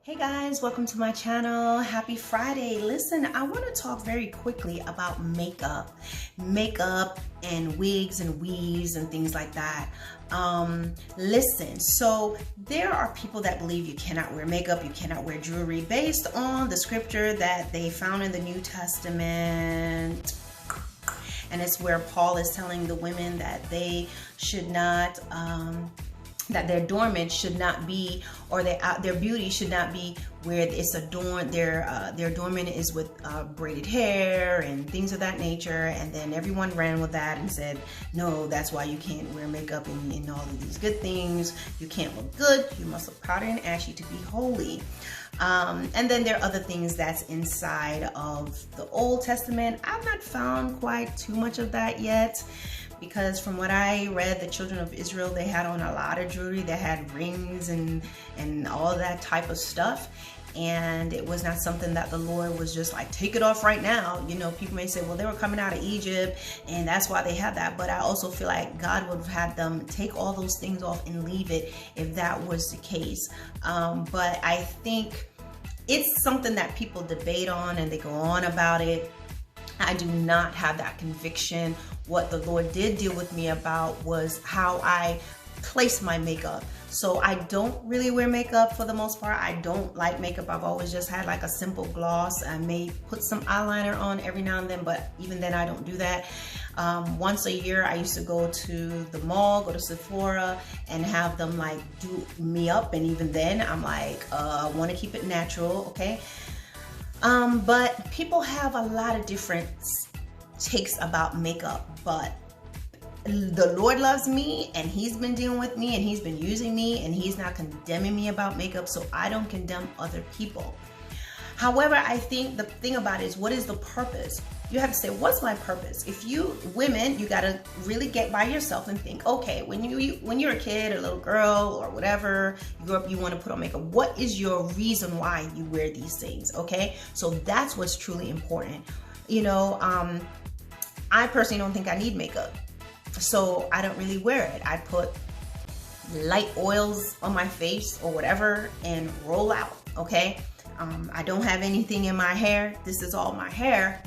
Hey guys, welcome to my channel. Happy Friday. Listen, I want to talk very quickly about makeup and wigs and weaves and things like that. Listen, so there are people that believe you cannot wear makeup, you cannot wear jewelry based on the scripture that they found in the New Testament. And it's where Paul is telling the women that they should not that their adornment should not be, or their beauty should not be where it's adorned. Their adornment is with braided hair and things of that nature. And then everyone ran with that and said, no, that's why you can't wear makeup and all of these good things. You can't look good. You must look powdered and ashy to be holy. And then there are other things that's inside of the Old Testament. I've not found quite too much of that yet, because from what I read, the children of Israel, they had on a lot of jewelry. They had rings and all that type of stuff. And it was not something that the Lord was just like, take it off right now. You know, people may say, well, they were coming out of Egypt and that's why they had that. But I also feel like God would have had them take all those things off and leave it if that was the case. But I think it's something that people debate on and they go on about it. I do not have that conviction. What the Lord did deal with me about was how I place my makeup. So I don't really wear makeup for the most part. I don't like makeup. I've always just had like a simple gloss. I may put some eyeliner on every now and then, but even then I don't do that. Once a year, I used to go to the mall, go to Sephora and have them like do me up. And even then I'm like, I want to keep it natural, okay? But people have a lot of different takes about makeup, but the Lord loves me and he's been dealing with me and he's been using me and he's not condemning me about makeup, so I don't condemn other people. However, I think the thing about it is, what is the purpose? You have to say, what's my purpose? If you women, you got to really get by yourself and think, okay, when you're a kid, a little girl or whatever, you grow up, you want to put on makeup. What is your reason why you wear these things? Okay, so that's what's truly important. You know, I personally don't think I need makeup, so I don't really wear it. I put light oils on my face or whatever and roll out. Okay, I don't have anything in my hair. This is all my hair.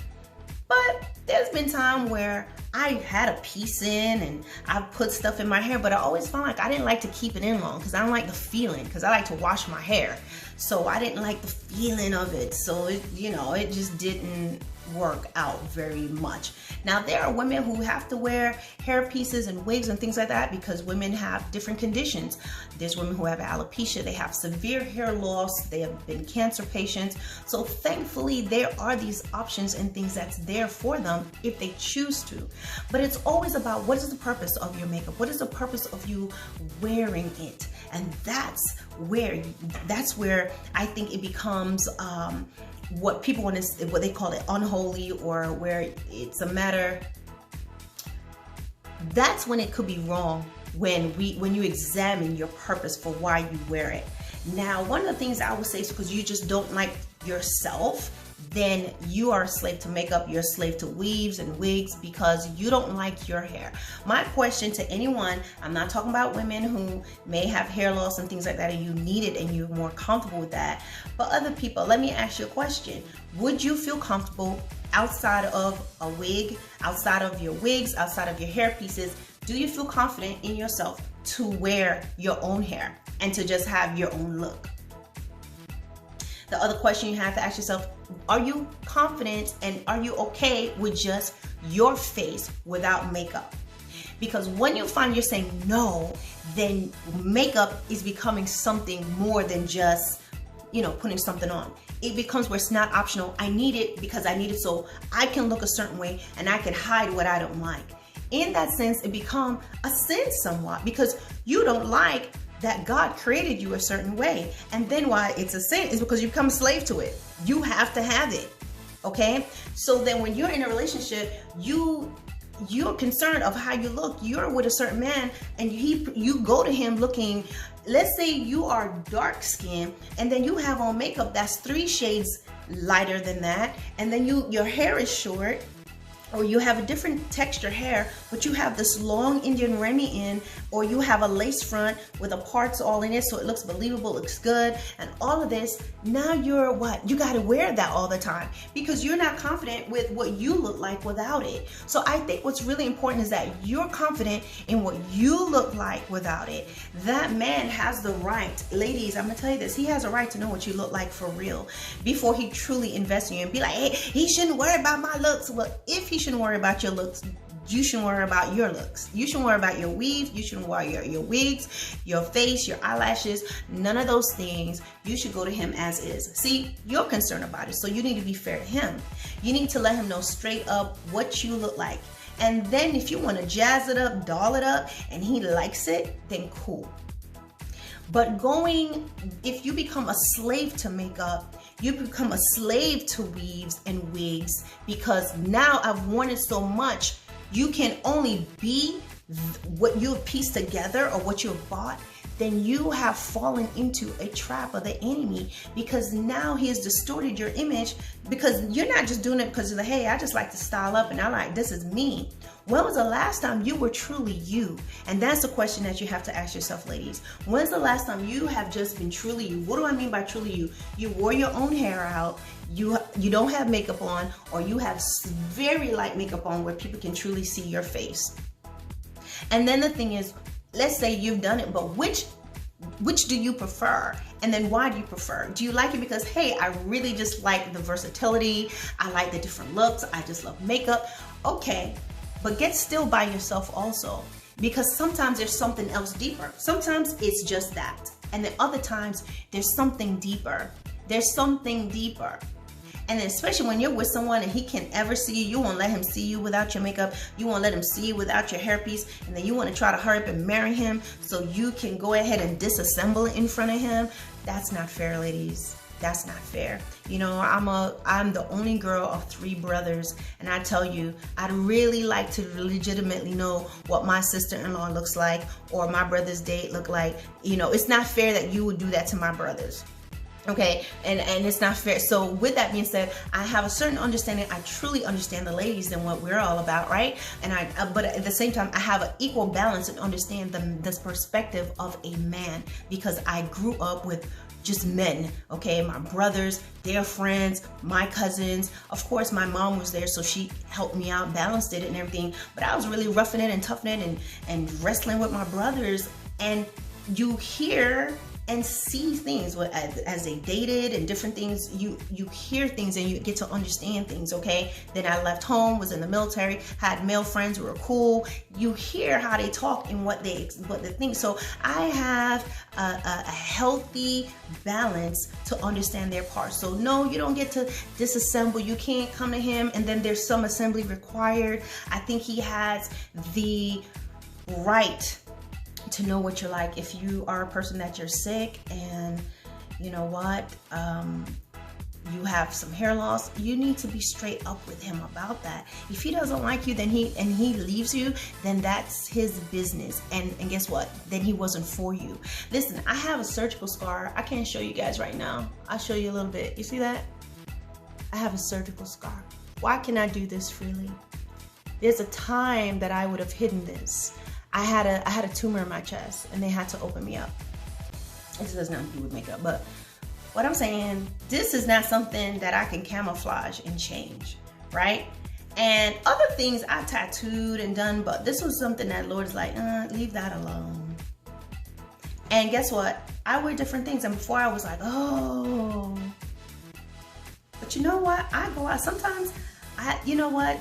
But there's been time where I had a piece in and I put stuff in my hair, but I always found like I didn't like to keep it in long because I don't like the feeling, because I like to wash my hair. So I didn't like the feeling of it. So it, you know, it just didn't work out very much. Now there are women who have to wear hair pieces and wigs and things like that because women have different conditions. There's women who have alopecia, they have severe hair loss, they have been cancer patients. So thankfully there are these options and things that's there for them if they choose to. But it's always about, what is the purpose of your makeup? What is the purpose of you wearing it? And that's where I think it becomes what people want to, what they call it, unholy, or where it's a matter. That's when it could be wrong, when you examine your purpose for why you wear it. Now, one of the things I would say is because you just don't like yourself, then you are a slave to makeup, you're a slave to weaves and wigs because you don't like your hair. My question to anyone, I'm not talking about women who may have hair loss and things like that and you need it and you're more comfortable with that, but other people, let me ask you a question. Would you feel comfortable outside of a wig, outside of your wigs, outside of your hair pieces? Do you feel confident in yourself to wear your own hair and to just have your own look? The other question you have to ask yourself, are you confident and are you okay with just your face without makeup? Because when you find you're saying no, then makeup is becoming something more than just, you know, putting something on. It becomes where it's not optional. I need it because I need it so I can look a certain way and I can hide what I don't like. In that sense, it becomes a sin somewhat because you don't like that God created you a certain way. And then why it's a sin is because you become a slave to it. You have to have it, okay? So then when you're in a relationship, you're concerned of how you look. You're with a certain man and you go to him looking, let's say you are dark skinned and then you have on makeup that's 3 shades lighter than that, and then your hair is short or you have a different texture hair, but you have this long Indian Remy in, or you have a lace front with the parts all in it so it looks believable, looks good, and all of this, now you're what? You gotta wear that all the time because you're not confident with what you look like without it. So I think what's really important is that you're confident in what you look like without it. That man has the right, ladies, I'm gonna tell you this, he has a right to know what you look like for real before he truly invests in you and be like, hey, he shouldn't worry about my looks. Well, if he shouldn't worry about your looks, you shouldn't worry about your looks. You shouldn't worry about your weave. You shouldn't worry your wigs, your face, your eyelashes, none of those things. You should go to him as is. See, you're concerned about it, so you need to be fair to him. You need to let him know straight up what you look like. And then if you want to jazz it up, doll it up, and he likes it, then cool. But if you become a slave to makeup, you become a slave to weaves and wigs because now I've worn it so much, you can only be what you have pieced together or what you have bought, then you have fallen into a trap of the enemy because now he has distorted your image because you're not just doing it because of the, hey, I just like to style up and I like, this is me. When was the last time you were truly you? And that's the question that you have to ask yourself, ladies. When's the last time you have just been truly you? What do I mean by truly you? You wore your own hair out, you don't have makeup on, or you have very light makeup on where people can truly see your face. And then the thing is, let's say you've done it, but which do you prefer? And then why do you prefer? Do you like it because, hey, I really just like the versatility, I like the different looks, I just love makeup? Okay. But get still by yourself also, because sometimes there's something else deeper. Sometimes it's just that. And then other times there's something deeper. There's something deeper. And then especially when you're with someone and he can't ever see you, you won't let him see you without your makeup. You won't let him see you without your hairpiece. And then you want to try to hurry up and marry him so you can go ahead and disassemble it in front of him. That's not fair, ladies. That's not fair. You know, I'm the only girl of 3 brothers, and I tell you, I'd really like to legitimately know what my sister-in-law looks like or my brother's date look like. You know, it's not fair that you would do that to my brothers. Okay, and it's not fair. So with that being said, I have a certain understanding. I truly understand the ladies and what we're all about, right? And but at the same time, I have an equal balance and understand this perspective of a man because I grew up with just men, okay? My brothers, their friends, my cousins. Of course, my mom was there, so she helped me out, balanced it and everything. But I was really roughing it and toughing it and wrestling with my brothers. And you hear and see things as they dated and different things. You hear things and you get to understand things, okay? Then I left home, was in the military, had male friends who were cool. You hear how they talk and what they think. So I have a healthy balance to understand their parts. So no, you don't get to disassemble. You can't come to him and then there's some assembly required. I think he has the right to know what you're like. If you are a person that you're sick and you know what, you have some hair loss, you need to be straight up with him about that. If he doesn't like you, then he leaves you, then that's his business. And guess what? Then he wasn't for you. Listen, I have a surgical scar. I can't show you guys right now. I'll show you a little bit. You see that? I have a surgical scar. Why can I do this freely? There's a time that I would have hidden this. I had a tumor in my chest and they had to open me up. This has nothing to do with makeup, but what I'm saying, this is not something that I can camouflage and change, right? And other things I tattooed and done, but this was something that Lord's like, leave that alone. And guess what? I wear different things, and before I was like, oh. But you know what? I go out sometimes. You know what?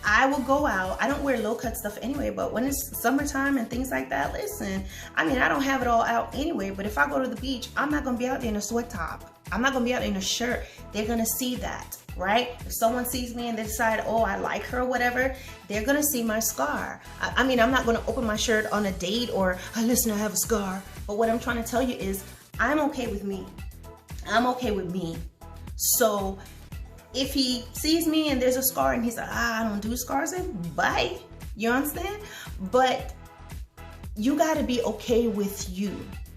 I will go out. I don't wear low cut stuff anyway, but when it's summertime and things like that, listen, I mean, I don't have it all out anyway, but if I go to the beach, I'm not gonna be out there in a sweat top. I'm not gonna be out in a shirt. They're gonna see that, right? If someone sees me and they decide, oh, I like her or whatever, they're gonna see my scar. I mean, I'm not gonna open my shirt on a date or, oh, listen, I have a scar. But what I'm trying to tell you is, I'm okay with me. I'm okay with me. So, if he sees me and there's a scar and he's like, I don't do scars, then bye. You understand? But you got to be okay with you.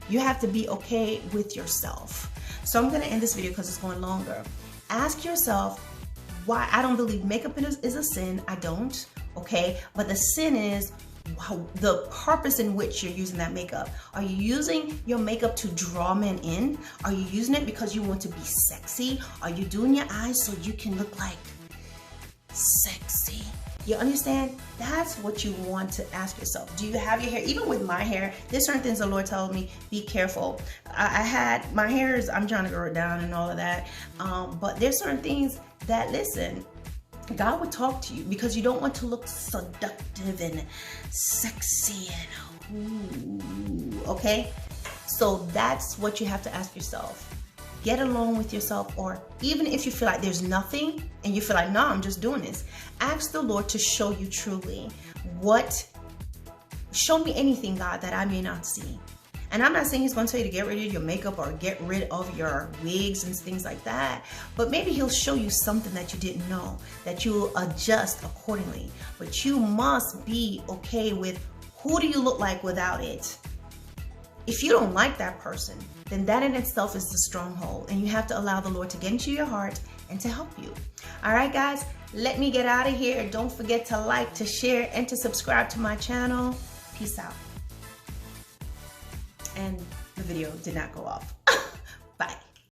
You have to be okay with yourself. So I'm going to end this video because it's going longer. Ask yourself, why I don't believe makeup is a sin. I don't, okay? But the sin is the purpose in which you're using that makeup. Are you using your makeup to draw men in? Are you using it because you want to be sexy? Are you doing your eyes so you can look like sexy? You understand? That's what you want to ask yourself. Do you have your hair? Even with my hair, there's certain things the Lord told me, be careful. I had, my hair is, I'm trying to grow it down and all of that. But there's certain things that, listen, God would talk to you because you don't want to look seductive and sexy and ooh, okay? So that's what you have to ask yourself. Get alone with yourself, or even if you feel like there's nothing and you feel like, no, I'm just doing this, ask the Lord to show you truly show me anything, God, that I may not see. And I'm not saying he's going to tell you to get rid of your makeup or get rid of your wigs and things like that, but maybe he'll show you something that you didn't know, that you'll adjust accordingly. But you must be okay with, who do you look like without it? If you don't like that person, then that in itself is the stronghold, and you have to allow the Lord to get into your heart and to help you. All right, guys, let me get out of here. Don't forget to like, to share, and to subscribe to my channel. Peace out. And the video did not go off. Bye.